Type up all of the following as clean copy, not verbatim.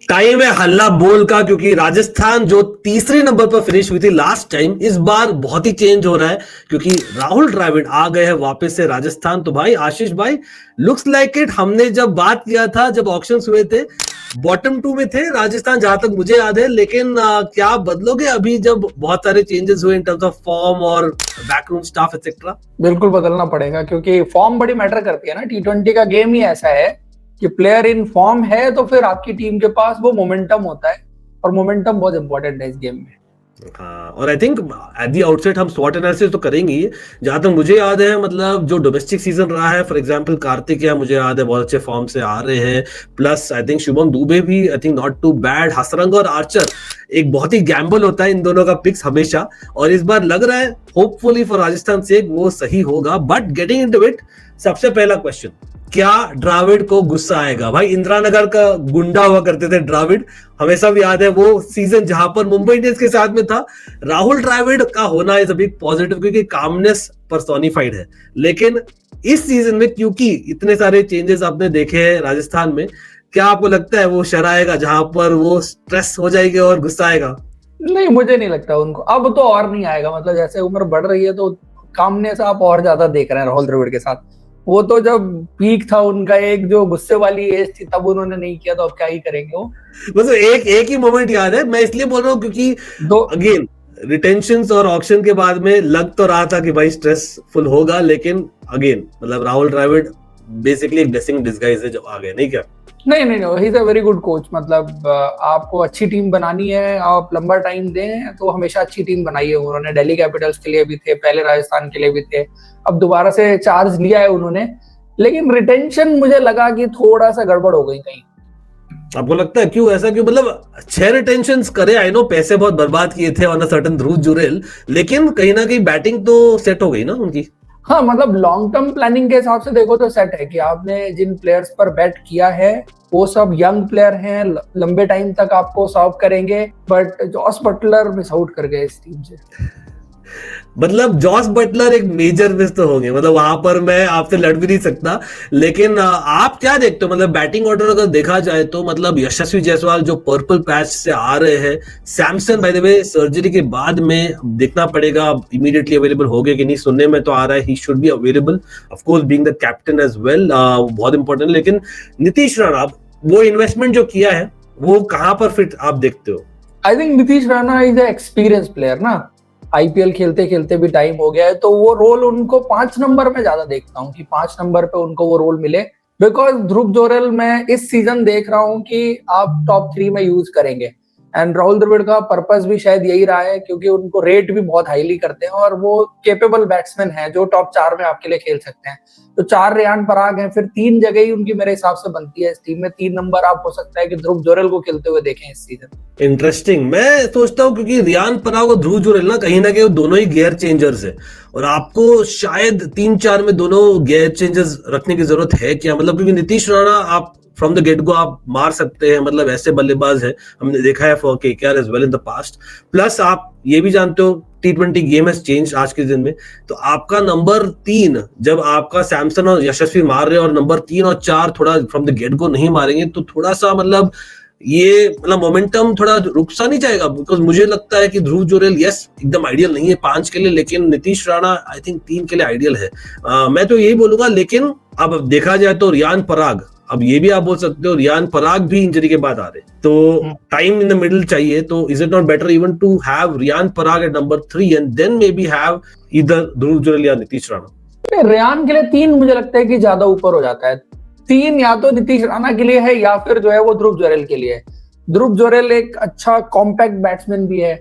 Time है हल्ला बोल का, क्योंकि राजस्थान जो तीसरे नंबर पर फिनिश हुई थी लास्ट टाइम, इस बार बहुत ही चेंज हो रहा है, क्योंकि राहुल द्रविड़ आ गए हैं वापस से राजस्थान। तो भाई आशीष भाई, लुक्स लाइक इट, हमने जब बात किया था, जब ऑक्शंस हुए थे, बॉटम 2 में थे राजस्थान जहां तक मुझे याद है, लेकिन क्या बदलोगे अभी जब बहुत सारे चेंजेस हुए इन टर्म्स ऑफ फॉर्म और बैकरूम स्टाफ एक्सेट्रा? बिल्कुल बदलना पड़ेगा, क्योंकि फॉर्म बड़ी मैटर करती है ना। टी20 का गेम ही ऐसा है कि प्लेयर इन फॉर्म है तो फिर आपकी टीम के पास वो मोमेंटम होता है, और मोमेंटम बहुत इंपॉर्टेंट है इस गेम में। हाँ, और I think at the outset हम स्वॉट एनालिसिस तो करेंगे ही। जहां तक मुझे याद है, मतलब जो डोमेस्टिक सीजन रहा है, फॉर एग्जांपल कार्तिक है, मुझे याद है बहुत अच्छे फॉर्म से आ रहे हैं, plus I think Shubham Dubey भी I think not too bad, Hasaranga और आर्चर, एक बहुत ही गैम्बल होता है इन दोनों का पिक्स हमेशा, और इस बार लग रहा है होपफुली फॉर राजस्थान से वो सही होगा। बट गेटिंग इनटू इट, सबसे पहला क्वेश्चन, क्या द्राविड को गुस्सा आएगा? भाई इंदिरानगर का गुंडा हुआ करते थे द्राविड, हमेशा भी याद है वो सीजन जहां पर मुंबई इंडियंस के साथ में था। राहुल द्रविड़ का होना इज अ बिग पॉजिटिव, क्योंकि कामनेस पर्सोनिफाइड है। लेकिन इस सीजन में क्योंकि इतने सारे चेंजेस आपने देखे हैं राजस्थान में, क्या आपको लगता है वो शराएगा जहां पर वो स्ट्रेस हो जाएगी और गुस्सा आएगा? नहीं, मुझे नहीं लगता उनको अब तो और नहीं आएगा। मतलब जैसे उम्र बढ़ रही है तो कामने से आप और ज्यादा देख रहे हैं राहुल द्रविड़ के साथ। वो तो जब पीक था उनका, एक जो गुस्से वाली एज थी, तब उन्होंने नहीं किया, तो अब क्या ही करेंगे वो। बस एक ही मोमेंट याद है, मैं इसलिए बोल रहा हूँ क्योंकि अगेन रिटेंशंस और ऑक्शन के बाद में लग तो रहा था कि भाई स्ट्रेसफुल होगा, लेकिन अगेन मतलब राहुल द्रविड़ बेसिकली एक ब्लेसिंग डिस्गाइज है जब आ गए, नहीं क्या? नहीं नहीं नहीं, he is a very good coach. मतलब आपको अच्छी टीम बनानी है, आप लंबा टाइम दें, तो हमेशा अच्छी टीम बनाई है उन्होंने। दिल्ली कैपिटल्स के लिए भी थे, पहले राजस्थान के लिए भी थे, अब दोबारा से चार्ज लिया है उन्होंने। लेकिन रिटेंशन मुझे लगा कि थोड़ा सा गड़बड़ हो गई कहीं। आपको लगता है क्यों ऐसा? क्यों मतलब 6 रिटेंशंस करे, आई नो पैसे बहुत बर्बाद किए थे ऑन अ सर्टेन ध्रुव जुरेल, लेकिन कहीं ना कहीं बैटिंग तो सेट हो गई ना उनकी। हाँ, मतलब लॉन्ग टर्म प्लानिंग के हिसाब से देखो तो सेट है कि आपने जिन प्लेयर्स पर बेट किया है वो सब यंग प्लेयर हैं, लंबे टाइम तक आपको सर्व करेंगे। But Jos Buttler miss out कर गए इस टीम से। मतलब जॉस बटलर एक मेजर मिस तो होंगे, मतलब वहां पर मैं आपसे लड़ भी नहीं सकता। लेकिन आप क्या देखते हो, मतलब बैटिंग ऑर्डर अगर देखा जाए तो, मतलब यशस्वी जायसवाल जो पर्पल पैच से आ रहे हैं, Samson by the way surgery के बाद में देखना पड़ेगा इमीडिएटली अवेलेबल हो गए कि नहीं, सुनने में तो आ रहा है ही should be available, of course being the captain as well, बहुत इंपॉर्टेंट। लेकिन नीतीश राणा, वो इन्वेस्टमेंट जो किया है वो कहां पर फिट आप देखते हो? आई think Nitish Rana is a experience player ना। आईपीएल खेलते खेलते भी टाइम हो गया है, तो वो रोल उनको 5 नंबर में ज्यादा देखता हूँ कि 5 नंबर पे उनको वो रोल मिले। बिकॉज ध्रुव जोरेल मैं इस सीजन देख रहा हूँ कि आप टॉप 3 में यूज करेंगे, एंड राहुल द्रविड़ का पर्पस भी शायद यही रहा है, क्योंकि उनको रेट भी बहुत हाईली करते हैं और वो केपेबल बैट्समैन है जो टॉप 4 में आपके लिए खेल सकते हैं। तो 4 रेयान पराग हैं, फिर 3 जगह ही उनकी मेरे हिसाब से बनती है इस टीम में। 3 नंबर आप हो सकता है कि ध्रुव जोरेल को खेलते हुए देखें इस सीजन। इंटरेस्टिंग, मैं सोचता हूँ क्योंकि रियान पराग और ध्रुव जुरेल ना कहीं दोनों ही गियर चेंजर्स है, और आपको शायद 3-4 में दोनों गियर चेंजर्स रखने की जरूरत है क्या? मतलब क्योंकि नीतीश राणा आप फ्रॉम द गेट गो आप मार सकते हैं, मतलब ऐसे बल्लेबाज है, हमने देखा है for KKR as well in the past. Plus आप ये भी जानते हो T20 गेम हैज चेंज आज के दिन में, तो आपका नंबर 3 जब आपका सैमसन और यशस्वी मार रहे हैं, और नंबर 3 और 4 थोड़ा फ्रॉम द गेट गो नहीं मारेंगे, तो थोड़ा सा मतलब ये मतलब मोमेंटम थोड़ा रुक सा नहीं जाएगा? बिकॉज मुझे लगता है कि ध्रुव जुरेल यस एकदम आइडियल नहीं है 5 के लिए, लेकिन नीतीश राणा आई थिंक 3 के लिए आइडियल है। मैं तो यही बोलूंगा। लेकिन अब देखा जाए तो रियान पराग, अब ये भी आप बोल सकते हो रियान पराग भी इंजरी के बाद आ रहे, तो टाइम इन द मिडिल चाहिए। तो is it not better even to have Riyan Parag at number 3 and then maybe have either Dhruv Jurel या नीतीश राणा? रेयान के लिए 3 मुझे लगता है कि ज्यादा ऊपर हो जाता है। 3 या तो नीतीश राणा के लिए है, या फिर जो है वो ध्रुव जोरेल के लिए है। ध्रुव जोरेल एक अच्छा कॉम्पैक्ट बैट्समैन भी है,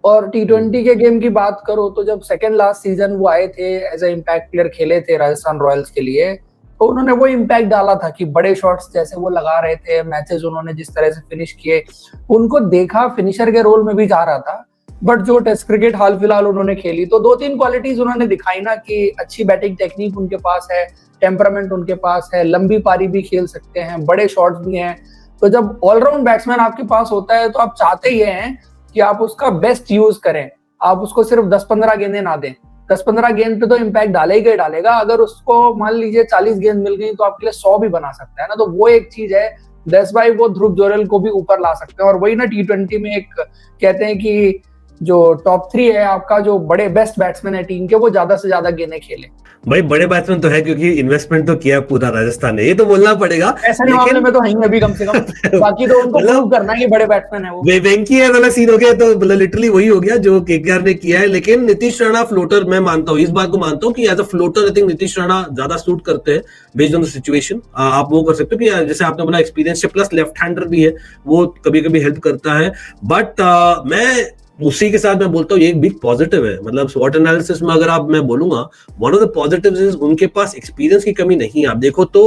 और T20 के गेम की बात करो तो जब सेकंड लास्ट सीजन वो आए थे एज ए इम्पैक्ट प्लेयर, खेले थे राजस्थान रॉयल्स के लिए, तो उन्होंने वो इम्पैक्ट डाला था कि बड़े शॉट्स जैसे वो लगा रहे थे, मैचेस उन्होंने जिस तरह से फिनिश किए, उनको देखा फिनिशर के रोल में भी जा रहा था। बट जो टेस्ट क्रिकेट हाल फिलहाल उन्होंने खेली, तो 2-3 क्वालिटीज उन्होंने दिखाई ना कि अच्छी बैटिंग टेक्निक उनके पास है, टेम्परामेंट उनके पास है, लंबी पारी भी खेल सकते हैं, बड़े शॉट्स भी हैं। तो जब ऑलराउंड बैट्समैन आपके पास होता है तो आप चाहते ये हैं कि आप उसका बेस्ट यूज करें, आप उसको सिर्फ 10-15 गेंदें ना दें। 10-15 गेंद पे तो इम्पैक्ट डालेगा ही डालेगा, अगर उसको मान लीजिए 40 गेंद मिल गई तो आपके लिए 100 भी बना सकता है ना। तो वो एक चीज है दैट्स व्हाई वो ध्रुव जोरेल को भी ऊपर ला सकते हैं। और वही ना T20 में एक कहते हैं कि जो टॉप 3 है आपका, जो बड़े बेस्ट बैट्समैन है टीम के, वो ज्यादा से ज्यादा गेंदें खेले। भाई बड़े बैट्समैन तो है क्योंकि इन्वेस्टमेंट तो किया पूरा राजस्थान ने, ये तो बोलना पड़ेगा। ऐसा नहीं, मामले में तो है ही अभी कम से कम। बाकी तो उनको प्रूव करना है कि बड़े बैट्समैन है वो। वेंकी है वाला सीन हो गया, तो मतलब लिटरली वही हो गया जो केकेआर ने किया है। लेकिन नीतीश राणा फ्लोटर, मैं मानता हूँ, इस बात को मानता हूँ कि as a floater I think Nitish Rana ज्यादा सूट करते हैं बेस्ड ऑन द सिचुएशन। आप वो कर सकते हो कि जैसे आपने बोला एक्सपीरियंस है, प्लस लेफ्ट हैंडर भी है, वो कभी कभी हेल्प करता है। बट मैं उसी के साथ मैं बोलता हूँ ये एक बिग पॉजिटिव है। मतलब स्वॉट एनालिसिस में अगर आप, मैं बोलूंगा one of the positives is उनके पास एक्सपीरियंस की कमी नहीं है। आप देखो तो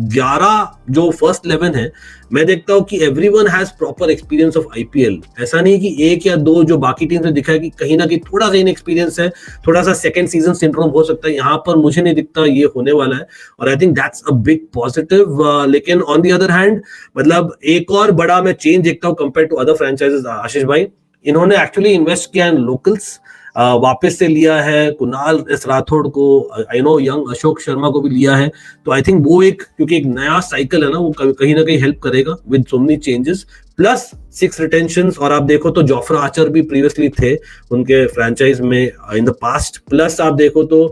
11 जो फर्स्ट 11 है, मैं देखता हूँ कि everyone has proper experience of IPL. ऐसा नहीं कि एक या दो जो बाकी टीम ने दिखा है कि कहीं ना कहीं थोड़ा सा इनएक्सपीरियंस है, थोड़ा सा सेकंड सीजन सिंड्रोम हो सकता है। यहाँ पर मुझे नहीं दिखता ये होने वाला है, और I think that's a big positive. लेकिन ऑन द अदर हैंड मतलब एक और बड़ा मैं चेंज देखता हूँ कंपेयर टू अदर फ्रेंचाइजेस। आशीष भाई, इन्होंने एक्चुअली इन्वेस्ट किया इन लोकल्स, वापस से लिया है कुणाल एस राठौड़ को, I know young Ashok Sharma को भी लिया है। तो आई थिंक वो एक, क्योंकि एक नया साइकिल है ना, वो कहीं ना कहीं हेल्प करेगा with so many changes, plus 6 रिटेंशंस। और आप देखो तो जोफ्रा आर्चर भी प्रीवियसली थे उनके फ्रेंचाइज में इन द पास्ट। प्लस आप देखो तो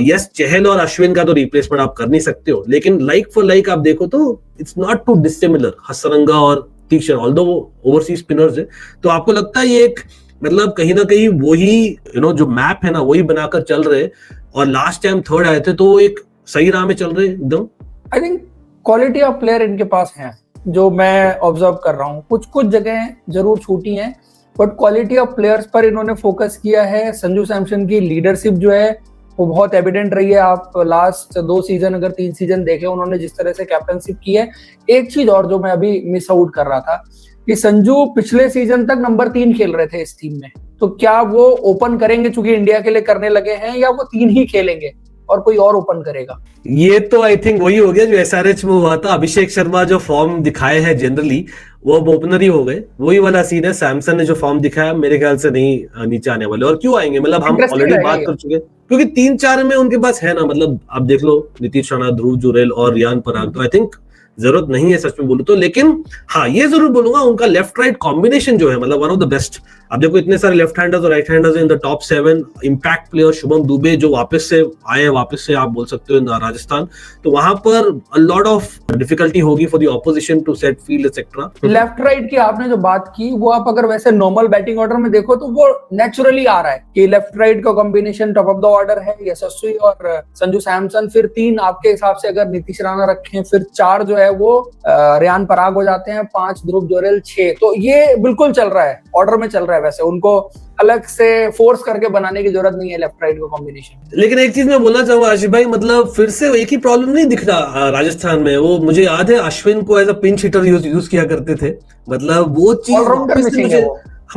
यस, चहल और अश्विन का तो रिप्लेसमेंट आप कर नहीं सकते हो, लेकिन लाइक फॉर लाइक आप देखो तो it's not to dissimilar Hasaranga और तीक्ष्ण, ऑल्दो वो ओवरसीज स्पिनर्स है। तो आपको लगता है ये एक मतलब कहीं ना कहीं वही जो मैप है ना, वही बनाकर चल रहे, और लास्ट टाइम थर्ड आए थे तो वो एक सही राह में चल रहे एकदम। I think quality of player इनके पास है, जो मैं ऑब्जर्व कर रहा हूँ। कुछ कुछ जगह जरूर छूटी हैं, बट क्वालिटी ऑफ प्लेयर्स पर इन्होंने फोकस किया है। संजू सैमसन की लीडरशिप जो है वो बहुत एविडेंट रही है। आप लास्ट 2 सीजन, अगर 3 सीजन देखे, उन्होंने जिस तरह से कैप्टनशिप की है। एक चीज और जो मैं अभी मिस आउट कर रहा था कि संजू पिछले सीजन तक नंबर 3 खेल रहे थे इस टीम में, तो क्या वो ओपन करेंगे चूंकि इंडिया के लिए करने लगे हैं, या वो 3 ही खेलेंगे और कोई और ओपन करेगा? ये तो आई थिंक वही हो गया जो एसआरएच में हुआ था। अभिषेक शर्मा जो फॉर्म दिखाए हैं जनरली वो अब ओपनर ही हो गए, वही वाला सीन है। सैमसन ने जो फॉर्म दिखाया मेरे ख्याल से नहीं नीचे आने वाले, और क्यों आएंगे, मतलब हम ऑलरेडी बात कर चुके हैं, क्योंकि 3-4 में उनके पास है ना। मतलब आप देख लो नीतीश राणा, ध्रुव जुरेल और रियान पराग, तो आई थिंक जरूरत नहीं है सच में बोलूं तो। लेकिन हाँ, ये जरूर बोलूंगा उनका लेफ्ट राइट कॉम्बिनेशन जो है मतलब वन ऑफ द बेस्ट। आप देखो इतने सारे लेफ्ट हैंडर्स और right handers in the top 7, impact player Shubham Dubey जो वापस से आए, वापस से आप बोल सकते हो राजस्थान, तो वहां पर अ लॉट ऑफ डिफिकल्टी होगी for the opposition to set field etcetera. Left right की आपने जो बात की, वो आप अगर वैसे नॉर्मल बैटिंग ऑर्डर में देखो तो वो नेचुरली आ रहा है कि लेफ्ट राइट का combination top of the order है यशस्वी और संजू सैमसन। फिर 3 आपके हिसाब से अगर नीतीश राणा रखें, फिर 4 जो है वो रियान पराग हो जाते हैं, 5 ध्रुव जोरेल, 6। तो ये बिल्कुल चल रहा है, ऑर्डर में चल रहा है। वैसे उनको अलग से फोर्स करके बनाने की जरूरत नहीं है लेफ्ट राइट को कॉम्बिनेशन। लेकिन एक चीज मैं बोलना चाहूंगा आशिफ भाई, मतलब फिर से एक ही प्रॉब्लम नहीं दिख रहा राजस्थान में। वो मुझे याद है अश्विन को as a pinch hitter use किया करते थे, मतलब वो चीज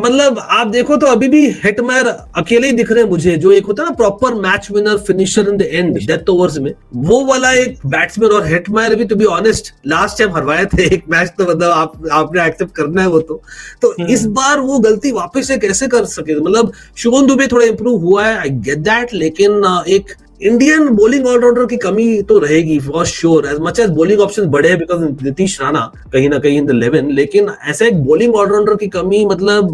मतलब आप देखो तो अभी भी हिटमैर अकेले ही दिख रहे हैं मुझे, जो एक होता है ना proper match winner finisher in the end death overs में, वो वाला एक बैट्समैन। और हिटमैर भी to be honest last time हरवाए थे एक मैच, तो मतलब आपने एक्सेप्ट करना है वो तो इस बार वो गलती वापस से कैसे कर सके। मतलब शुभम दुबे थोड़ा इंप्रूव हुआ है, आई गेट दैट, लेकिन एक इंडियन बॉलिंग ऑलराउंडर की कमी तो रहेगी for sure, as much as bowling options बढ़े हैं बिकॉज नीतीश राणा कहीं ना कहीं इन द 11, लेकिन ऐसे एक बॉलिंग ऑलराउंडर की कमी मतलब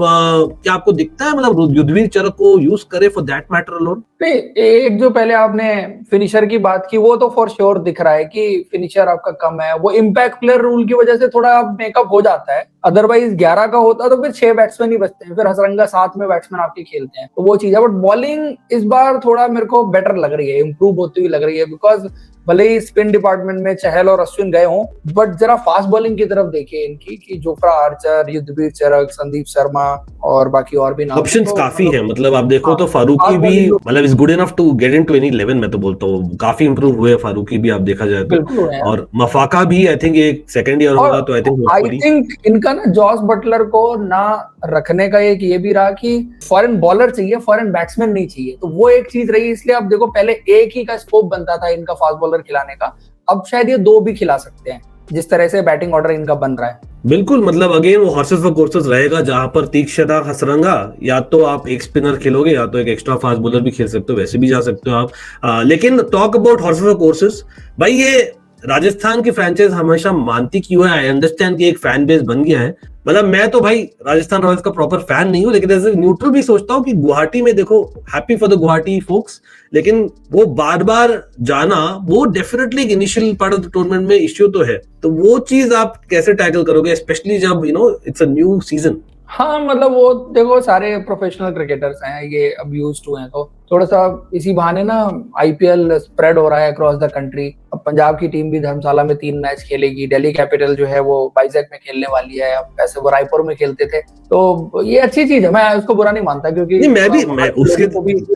क्या आपको दिखता है मतलब युद्धवीर चरक को यूज करे फॉर दैट मैटर अलोन? नहीं, एक जो पहले आपने फिनिशर की बात की वो तो फॉर श्योर दिख रहा है कि फिनिशर आपका कम है। वो इम्पैक्ट प्लेयर रूल की वजह से थोड़ा मेकअप हो जाता है, अदरवाइज 11 का होता तो फिर 6 बैट्समैन ही बचते हैं, फिर हसरंगा 7 में बैट्समैन आपके खेलते हैं, तो वो चीज है। बट बॉलिंग इस बार थोड़ा मेरे को बेटर लग रही है, इंप्रूव होती हुई लग रही है, बिकॉज भले ही स्पिन डिपार्टमेंट में चहल और अश्विन गए हों, बट जरा फास्ट बॉलिंग की तरफ देखिए इनकी कि जोफ्रा आर्चर, युद्धवीर चरक, संदीप शर्मा और बाकी और भी नाम ऑप्शंस तो काफी है। मतलब आप देखो तो फारूकी भी मतलब is good enough to get into any 11, मैं तो बोलता हूँ काफी इंप्रूव हुए फारूकी भी, आप देखा जाए तो। और मफाका भी आई थिंक एक सेकंड ईयर होगा, तो आई थिंक इनका ना जॉस बटलर को ना रखने का एक ये भी रहा कि फॉरेन बॉलर चाहिए, फॉरेन बैट्समैन नहीं चाहिए, तो वो एक चीज रही। इसलिए आप देखो पहले एक ही का स्कोप बनता था इनका फास्ट बॉलर खिलाने का, अब शायद ये 2 भी खिला सकते हैं जिस तरह से बैटिंग ऑर्डर इनका बन रहा है। बिल्कुल, मतलब अगेन वो हॉर्सेस फॉर कोर्सेस रहेगा, जहां पर तीक्ष्णता हसरंगा, या तो आप एक स्पिनर खेलोगे या तो एक एक्स्ट्रा फास्ट बॉलर भी खेल सकते हो, वैसे भी जा सकते हो आप। लेकिन talk about horses for courses भाई, ये राजस्थान की फ्रेंचाइज हमेशा मानती क्यों है, आई अंडरस्टैंड कि एक फैन बेस बन गया है। मतलब मैं तो भाई राजस्थान रॉयल्स का प्रॉपर फैन नहीं हूँ, लेकिन एज ए न्यूट्रल भी सोचता हूँ कि गुवाहाटी में देखो, happy for the Guwahati folks, लेकिन वो बार बार जाना वो definitely initial part of the tournament में इश्यू तो है। तो वो चीज आप कैसे टैकल करोगे, स्पेशली जब इट्स अ न्यू सीजन। हाँ मतलब वो देखो सारे प्रोफेशनल क्रिकेटर्स हैं, ये अब यूज्ड टू हैं, तो थोड़ा सा इसी बहाने ना आईपीएल स्प्रेड हो रहा है अक्रॉस द कंट्री। अब पंजाब की टीम भी धर्मशाला में 3 मैच खेलेगी, दिल्ली कैपिटल जो है वो वाइजैक में खेलने वाली है, अब वैसे वो रायपुर में खेलते थे, तो ये अच्छी चीज है, मैं उसको बुरा नहीं मानता, क्योंकि नहीं, मैं उसके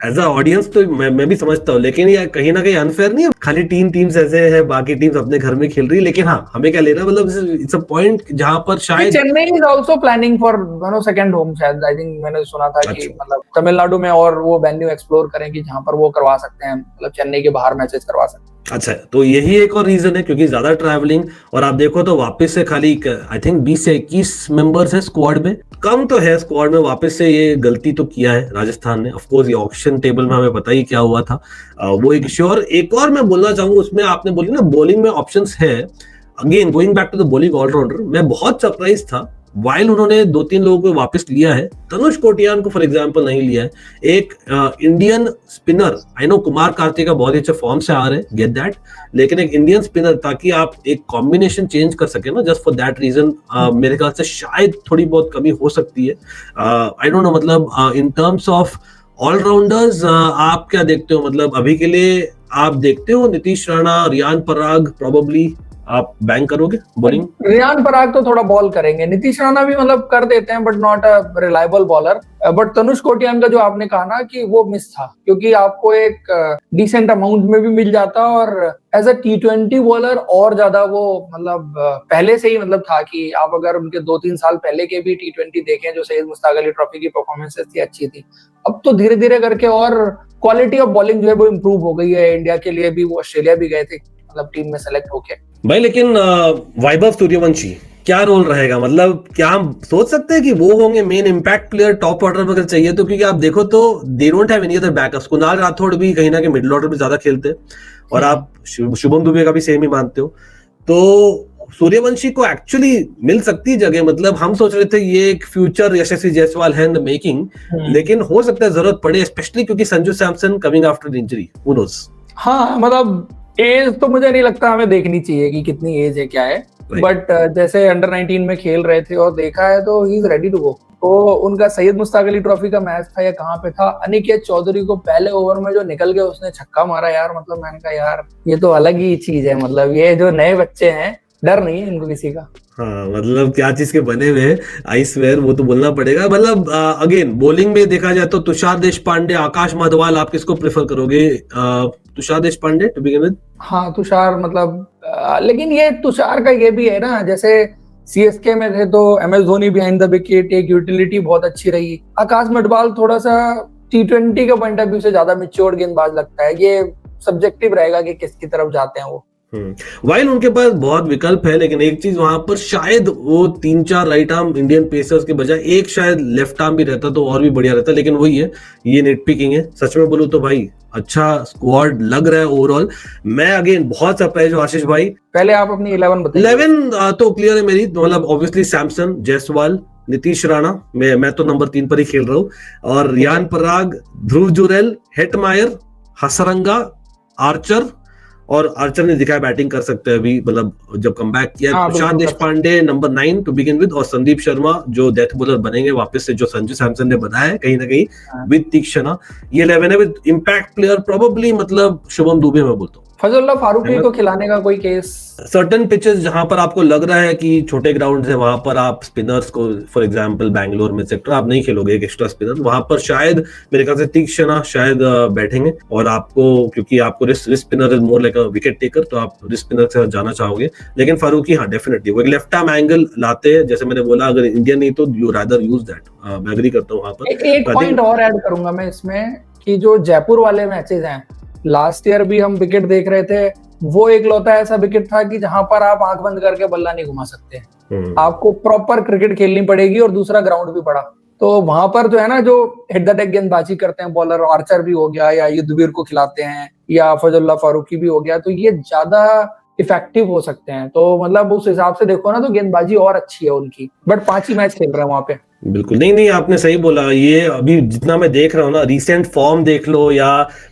एज अ ऑडियंस तो मैं भी समझता हूँ, लेकिन ये कहीं ना कहीं अनफेयर नहीं है, खाली 3 टीम्स ऐसे है, बाकी टीम्स अपने घर में खेल रही है, लेकिन हाँ हमें क्या लेना, मतलब इट्स अ पॉइंट जहां पर शायद Chennai is also planning for second home, शायद आई थिंक मैंने सुना था कि मतलब तमिलनाडु में और वो वेन्यू एक्सप्लोर करें कि जहां पर वो करवा सकते हैं, मतलब चेन्नई के बाहर मैचेस करवा सकते हैं। अच्छा, तो यही एक और रीजन है, क्योंकि ज्यादा ट्रैवलिंग, और आप देखो तो वापस से खाली आई थिंक 20 से 21 मेंबर्स है स्क्वाड में, कम तो है स्क्वाड में, वापस से ये गलती तो किया है राजस्थान ने। ऑफ कोर्स ये ऑक्शन टेबल में हमें पता ही क्या हुआ था, वो एक इश्यू। और एक और मैं बोलना चाहूंगा, उसमें आपने बोली ना बॉलिंग में ऑप्शंस है, again going back to the bowling allrounder, मैं बहुत सरप्राइज था वाइल उन्होंने 2-3 लोगों को वापस लिया है, तनुष कोटियान को फॉर एग्जांपल नहीं लिया है। एक Indian spinner, I know Kumar Kartik का बहुत ही अच्छा फॉर्म से आ रहे हैं, गेट दैट, लेकिन एक इंडियन स्पिनर, ताकि आप एक कॉम्बिनेशन चेंज कर सके ना, जस्ट फॉर दैट रीजन मेरे ख्याल से शायद थोड़ी बहुत कमी हो सकती है। आई डोंट नो, मतलब इन टर्म्स ऑफ ऑलराउंडर्स आप क्या देखते हो, मतलब अभी के लिए आप देखते हो नीतीश राणा, रियान पराग प्रोबेबली आप बैंक करोगे बॉलिंग? रियान पराग तो थोड़ा बॉल करेंगे, नीतीश राणा भी मतलब कर देते हैं but not a reliable bowler. But Tanush Kotian का जो आपने कहा ना कि वो मिस था, क्योंकि आपको एक डिसेंट अमाउंट में भी मिल जाता, और एज अ T20 बॉलर और ज्यादा वो मतलब पहले से ही मतलब था कि आप अगर उनके 2-3 साल पहले के भी T20 देखें, जो सैयद मुश्ताक अली ट्रॉफी की परफॉर्मेंसेस थी अच्छी थी, अब तो धीरे धीरे करके और क्वालिटी ऑफ बॉलिंग जो है वो इम्प्रूव हो गई है। इंडिया के लिए भी वो ऑस्ट्रेलिया भी गए थे, मतलब टीम में सेलेक्ट होके भाई। लेकिन वैभव सूर्यवंशी क्या रोल रहेगा, मतलब क्या हम सोच सकते हैं कि वो होंगे main impact player top order में अगर चाहिए तो? क्योंकि आप देखो तो they don't have any other backups, Kunal Rathore भी कहीं ना कहीं मिडिल ऑर्डर में ज्यादा खेलते हैं, और आप शुभम दुबे का भी सेम ही मानते हो, तो सूर्यवंशी को एक्चुअली मिल सकती है जगह। मतलब हम सोच रहे थे ये एक फ्यूचर यशस्वी जायसवाल है इन द मेकिंग, लेकिन हो सकता है जरूरत पड़े, स्पेशली क्योंकि Sanju Samson coming after injury, who knows. हाँ मतलब एज तो मुझे नहीं लगता हमें देखनी चाहिए कि कितनी एज है क्या है, बट जैसे अंडर 19 में खेल रहे थे और देखा है तो he is ready to go. तो उनका सैयद मुश्ताक अली ट्रॉफी का मैच था या कहाँ पे था, अनिकेत चौधरी को पहले ओवर में जो निकल गया उसने छक्का मारा यार, मतलब मैंने कहा यार ये तो अलग ही चीज है, मतलब ये जो नए बच्चे हैं डर नहीं है इनको किसी का। हाँ, मतलब क्या चीज के बने हुए हैं, आई स्वेयर, वो तो बोलना पड़ेगा। मतलब अगेन बॉलिंग में देखा जाए तो तुषार देशपांडे, आकाश माधवाल, आप किसको प्रेफर करोगे? Tushar Deshpande to begin with. हाँ तुषार, मतलब लेकिन ये तुषार का ये भी है ना, जैसे सीएसके में थे तो MS Dhoni behind the wicket, एक यूटिलिटी बहुत अच्छी रही। आकाश मडवाल थोड़ा सा T20 के पॉइंट ऑफ व्यू से ज्यादा मैच्योर गेंदबाज लगता है, ये सब्जेक्टिव रहेगा कि किसकी तरफ जाते हैं वो। वाइल उनके पास बहुत विकल्प है, लेकिन एक चीज वहां पर शायद वो 3-4 राइट आर्म इंडियन पेसर्स के बजाय एक शायद लेफ्ट आर्म भी रहता तो और भी बढ़िया रहता, लेकिन वही है, ये नेटपिकिंग है। सच में बोलूं तो भाई अच्छा स्क्वाड लग रहा है ओवरऑल। मैं अगेन बहुत सरप्राइज हूँ आशीष भाई। पहले आप अपनी 11 बताइए। 11 तो क्लियर है मेरी, मतलब ऑब्वियसली सैमसन, जायसवाल, नीतीश राणा, मैं तो नंबर 3 पर ही खेल रहा हूँ, और रियान पराग, ध्रुव जुरैल, हेटमायर, हसरंगा, आर्चर, और आर्चर ने दिखाया बैटिंग कर सकते हैं अभी, मतलब जब कम बैक किया। Tushar Deshpande number 9 to begin with, और संदीप शर्मा जो डेथ बॉलर बनेंगे वापस से, जो संजू सैमसन ने बनाया है कहीं ना कहीं विद तीक्ष्णा। ये 11 है विद इम्पैक्ट प्लेयर प्रोबेबली, मतलब शुभम दुबे मैं बोलता हूँ। फजलुल्लाह फारूकी को खिलाने का कोई केस? सर्टेन पिचेस जहां पर आपको लग रहा है कि छोटे ग्राउंड है, वहां पर आप स्पिनर्स को, फॉर एग्जांपल बैंगलोर में सेक्टर, आप नहीं खेलोगे एक एक्स्ट्रा स्पिनर वहां पर, शायद मेरे ख्याल से तीक्ष्णा शायद बैठेंगे, और आपको क्योंकि आपको risk spinner is more like a wicket taker, तो आप रिस्क स्पिनर से जाना चाहोगे। लेकिन फारूकी हाँ डेफिनेटली वो एक लेफ्ट आर्म एंगल लाते हैं, जैसे मैंने बोला, अगर इंडिया नहीं तो यू रादर यूज दैट, मैं एग्री करता हूँ वहां पर। एक पॉइंट और ऐड करूंगा मैं इसमें कि जो जयपुर वाले मैचेस हैं, लास्ट ईयर भी हम विकेट देख रहे थे, वो एक लौता ऐसा विकेट था कि जहां पर आप आंख बंद करके बल्ला नहीं घुमा सकते, आपको प्रॉपर क्रिकेट खेलनी पड़ेगी, और दूसरा ग्राउंड भी बड़ा, तो वहां पर जो है ना, जो हेड द डेक गेंदबाजी करते हैं बॉलर, आर्चर भी हो गया या युद्धवीर को खिलाते हैं, या फजलुल्लाह फारूकी भी हो गया, तो ये ज्यादा इफेक्टिव हो सकते हैं। तो मतलब उस हिसाब से देखो ना तो गेंदबाजी और अच्छी है उनकी, बट 5 ही मैच खेल रहे हैं वहां पे। बिल्कुल, नहीं नहीं, आपने सही बोला। ये अभी जितना मैं देख रहा हूँ ना, रिसेंट फॉर्म देख लो, या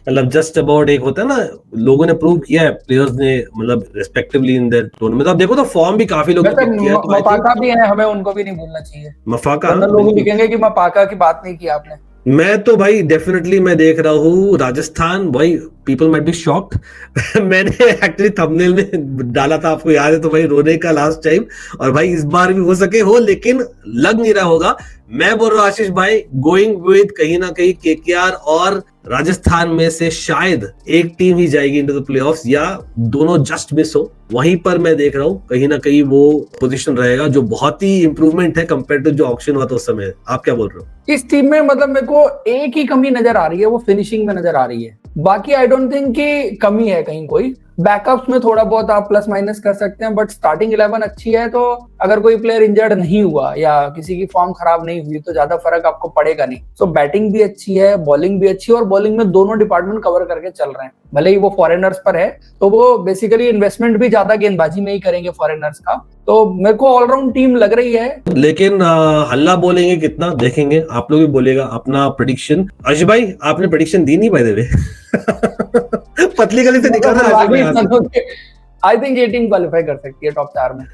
मतलब जस्ट अबाउट एक होता है ना, लोगों ने प्रूव किया है, प्लेयर्स ने, मतलब रिस्पेक्टिवली इन देयर टूर्नामेंट। आप देखो तो फॉर्म भी काफी लोगों ने वैसे पिक किया है, तो आई थिंक मपाका भी है, हमें उनको भी नहीं भूलना चाहिए, मफाका, वरना हाँ, लोग बिल्कुल। लिखेंगे कि मपाका की बात नहीं की आपने। मैं तो भाई डेफिनेटली मैं देख रहा हूँ राजस्थान, भाई पीपल माइट बी शॉक्ड। मैंने एक्चुअली थंबनेल में डाला था, आपको याद है, तो भाई रोने का लास्ट टाइम। और भाई इस बार भी हो सके हो, लेकिन लग नहीं रहा होगा। मैं बोल रहा हूँ आशीष भाई, गोइंग विद कहीं ना कहीं केकेआर और राजस्थान में से शायद एक टीम ही जाएगी इनटू द प्लेऑफ्स, या दोनों जस्ट मिस हो। वहीं पर मैं देख रहा हूँ कहीं ना कहीं वो पोजीशन रहेगा, जो बहुत ही इंप्रूवमेंट है कंपेयर टू जो ऑक्शन हुआ था उस समय। आप क्या बोल रहे हो? इस टीम में मतलब मेरे को एक ही कमी नजर आ रही है, वो फिनिशिंग में नजर आ रही है। बाकी आई डोंट थिंक कि कमी है कहीं कोई। बैकअप्स में थोड़ा बहुत आप प्लस माइनस कर सकते हैं, बट स्टार्टिंग 11 अच्छी है। तो अगर कोई प्लेयर इंजर्ड नहीं हुआ या किसी की फॉर्म खराब नहीं हुई तो ज्यादा फर्क आपको पड़ेगा नहीं। सो बैटिंग भी अच्छी है, बॉलिंग भी अच्छी है, और बॉलिंग में दोनों डिपार्टमेंट कवर करके चल रहे हैं। भले ही वो फॉरेनर्स पर है, तो वो बेसिकली इन्वेस्टमेंट भी ज्यादा गेंदबाजी में ही करेंगे फॉरेनर्स का। तो मेरे को ऑलराउंड टीम लग रही है। लेकिन हल्ला बोलेंगे कितना देखेंगे, आप लोग भी बोलेगा अपना प्रेडिक्शन। आशीष भाई, आपने प्रेडिक्शन दी नहीं बाय द वे। पतली गली से निकल रहा है यहाँ से। आई थिंक ये टीम क्वालिफाई कर सकती है टॉप 4 में।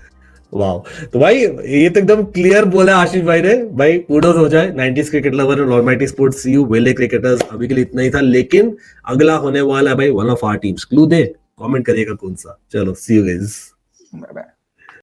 वाह, तो भाई ये तो एकदम क्लियर बोला आशीष भाई ने। भाई कूडोज हो जाए 90s cricket lover and almighty sports you वेले क्रिकेटर्स। अभी के लिए इतना ही था, लेकिन अगला होने वाला है भाई one of our teams. Clue दे, कमेंट करिएगा कौन सा। चलो, see you guys. Bye bye.